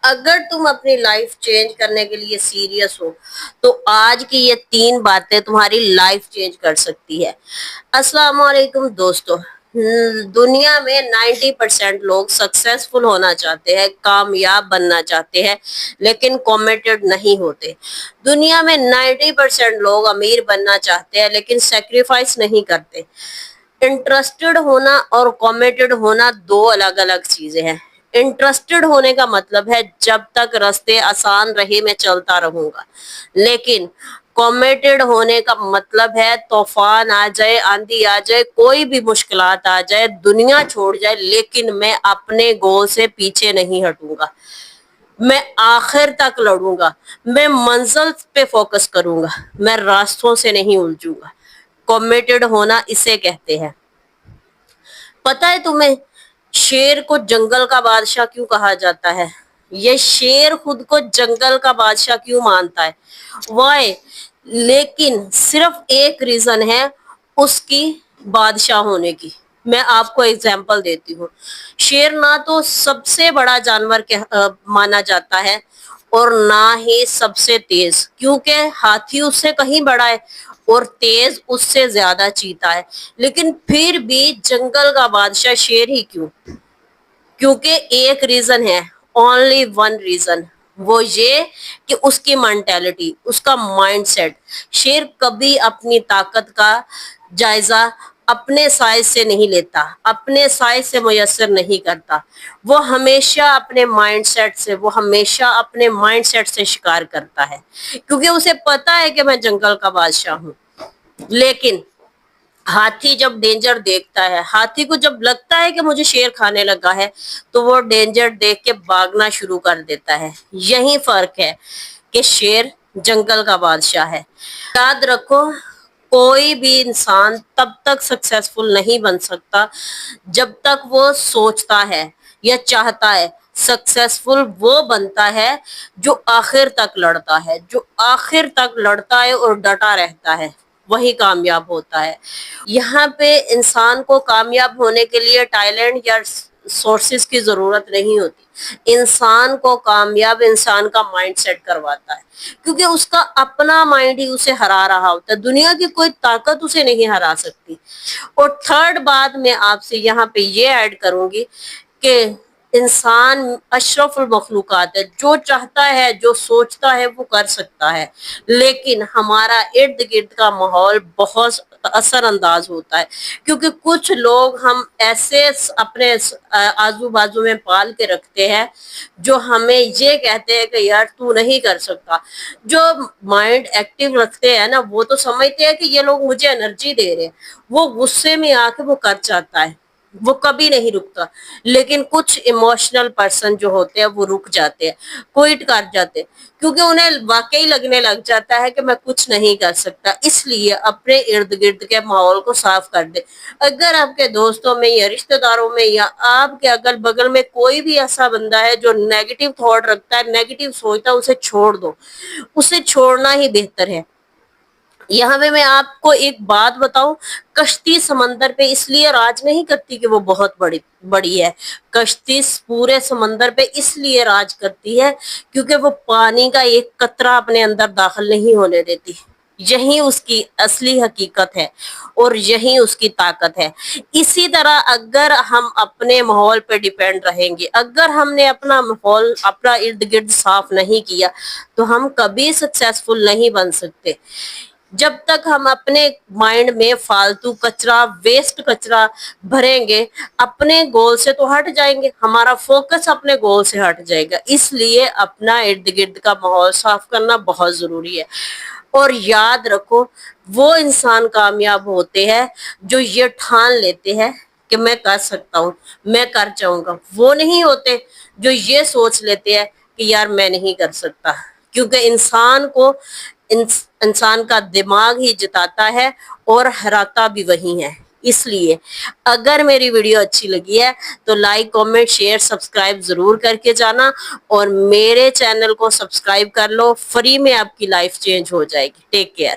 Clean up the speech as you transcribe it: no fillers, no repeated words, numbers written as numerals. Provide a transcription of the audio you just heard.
اگر تم اپنی لائف چینج کرنے کے لیے سیریس ہو تو آج کی یہ 3 باتیں تمہاری لائف چینج کر سکتی ہے۔ السلام علیکم دوستو۔ دنیا میں 90% لوگ سکسیسفل ہونا چاہتے ہیں، کامیاب بننا چاہتے ہیں، لیکن کمیٹڈ نہیں ہوتے۔ دنیا میں 90% لوگ امیر بننا چاہتے ہیں لیکن سیکریفائس نہیں کرتے۔ انٹرسٹڈ ہونا اور کمیٹڈ ہونا 2 الگ الگ چیزیں ہیں۔ انٹرسٹڈ ہونے کا مطلب ہے جب تک راستے آسان رہے میں چلتا رہوں گا، لیکن کمیٹڈ ہونے کا مطلب ہے طوفان آ جائے، آندھی آ جائے، کوئی بھی مشکلات آ جائے، دنیا چھوڑ جائے، لیکن میں اپنے گول سے پیچھے نہیں ہٹوں گا۔ میں آخر تک لڑوں گا، میں منزل پہ فوکس کروں گا، میں راستوں سے نہیں الجھوں گا۔ کمیٹڈ ہونا اسے کہتے ہیں۔ پتہ ہے تمہیں شیر کو جنگل کا بادشاہ کیوں کہا جاتا ہے؟ یہ شیر خود کو جنگل کا بادشاہ کیوں مانتا ہے؟ وائے؟ لیکن صرف ایک ریزن ہے اس کی بادشاہ ہونے کی۔ میں آپ کو ایگزامپل دیتی ہوں۔ شیر نہ تو سب سے بڑا جانور مانا جاتا ہے اور نہ ہی سب سے تیز، کیونکہ ہاتھی اس سے کہیں بڑا ہے اور تیز اس سے زیادہ چیتا ہے، لیکن پھر بھی جنگل کا بادشاہ شیر ہی کیوں؟ کیونکہ ایک ریزن ہے، اونلی ون ریزن، وہ یہ کہ اس کی مینٹیلٹی، اس کا مائنڈ سیٹ۔ شیر کبھی اپنی طاقت کا جائزہ اپنے سائز سے نہیں لیتا، اپنے سائز سے میسر نہیں کرتا، وہ ہمیشہ اپنے مائنڈ سیٹ سے شکار کرتا ہے، کیونکہ اسے پتا ہے کہ میں جنگل کا بادشاہ ہوں۔ لیکن ہاتھی جب ڈینجر دیکھتا ہے، ہاتھی کو جب لگتا ہے کہ مجھے شیر کھانے لگا ہے، تو وہ ڈینجر دیکھ کے بھاگنا شروع کر دیتا ہے۔ یہی فرق ہے کہ شیر جنگل کا بادشاہ ہے۔ یاد رکھو، کوئی بھی انسان تب تک سکسیسفل نہیں بن سکتا جب تک وہ سوچتا ہے یا چاہتا ہے۔ سکسیسفل وہ بنتا ہے جو آخر تک لڑتا ہے، جو آخر تک لڑتا ہے اور ڈٹا رہتا ہے، وہی کامیاب ہوتا ہے۔ یہاں پہ انسان کو کامیاب ہونے کے لیے ٹیلنٹ یا سورسز کی ضرورت نہیں ہوتی۔ انسان کو کامیاب انسان کا مائنڈ سیٹ کرواتا ہے، کیونکہ اس کا اپنا مائنڈ ہی اسے ہرا رہا ہوتا ہے، دنیا کی کوئی طاقت اسے نہیں ہرا سکتی۔ اور تھرڈ بات میں آپ سے یہاں پہ یہ ایڈ کروں گی کہ انسان اشرف المخلوقات ہے، جو چاہتا ہے، جو سوچتا ہے، وہ کر سکتا ہے، لیکن ہمارا ارد گرد کا ماحول بہت اثر انداز ہوتا ہے، کیونکہ کچھ لوگ ہم ایسے اپنے آزو بازو میں پال کے رکھتے ہیں جو ہمیں یہ کہتے ہیں کہ یار تو نہیں کر سکتا۔ جو مائنڈ ایکٹیو رکھتے ہیں نا، وہ تو سمجھتے ہیں کہ یہ لوگ مجھے انرجی دے رہے ہیں، وہ غصے میں آ کے وہ کر جاتا ہے، وہ کبھی نہیں رکتا۔ لیکن کچھ ایموشنل پرسن جو ہوتے ہیں وہ رک جاتے ہیں، کوئٹ کر جاتے ہیں، کیونکہ انہیں واقعی لگنے لگ جاتا ہے کہ میں کچھ نہیں کر سکتا۔ اس لیے اپنے ارد گرد کے ماحول کو صاف کر دے۔ اگر آپ کے دوستوں میں یا رشتہ داروں میں یا آپ کے اگل بغل میں کوئی بھی ایسا بندہ ہے جو نیگیٹو تھاٹ رکھتا ہے، نیگیٹو سوچتا ہے، اسے چھوڑ دو، اسے چھوڑنا ہی بہتر ہے۔ یہاں پہ میں آپ کو ایک بات بتاؤں، کشتی سمندر پہ اس لیے راج نہیں کرتی کہ وہ بہت بڑی ہے، کشتی پورے سمندر پہ اس لیے راج کرتی ہے کیونکہ وہ پانی کا ایک قطرہ اپنے اندر داخل نہیں ہونے دیتی۔ یہی اس کی اصلی حقیقت ہے اور یہی اس کی طاقت ہے۔ اسی طرح اگر ہم اپنے ماحول پہ ڈیپینڈ رہیں گے، اگر ہم نے اپنا ماحول، اپنا ارد گرد صاف نہیں کیا، تو ہم کبھی سکسیسفل نہیں بن سکتے۔ جب تک ہم اپنے مائنڈ میں فالتو کچرا، ویسٹ کچرا بھریں گے، اپنے گول سے تو ہٹ جائیں گے، ہمارا فوکس اپنے گول سے ہٹ جائے گا۔ اس لیے اپنا ارد گرد کا ماحول صاف کرنا بہت ضروری ہے۔ اور یاد رکھو، وہ انسان کامیاب ہوتے ہیں جو یہ ٹھان لیتے ہیں کہ میں کر سکتا ہوں، میں کر جاؤں گا۔ وہ نہیں ہوتے جو یہ سوچ لیتے ہیں کہ یار میں نہیں کر سکتا، کیونکہ انسان کا دماغ ہی جتاتا ہے اور ہراتا بھی وہی ہے۔ اس لیے اگر میری ویڈیو اچھی لگی ہے تو لائک، کامنٹ، شیئر، سبسکرائب ضرور کر کے جانا، اور میرے چینل کو سبسکرائب کر لو، فری میں آپ کی لائف چینج ہو جائے گی۔ Take care.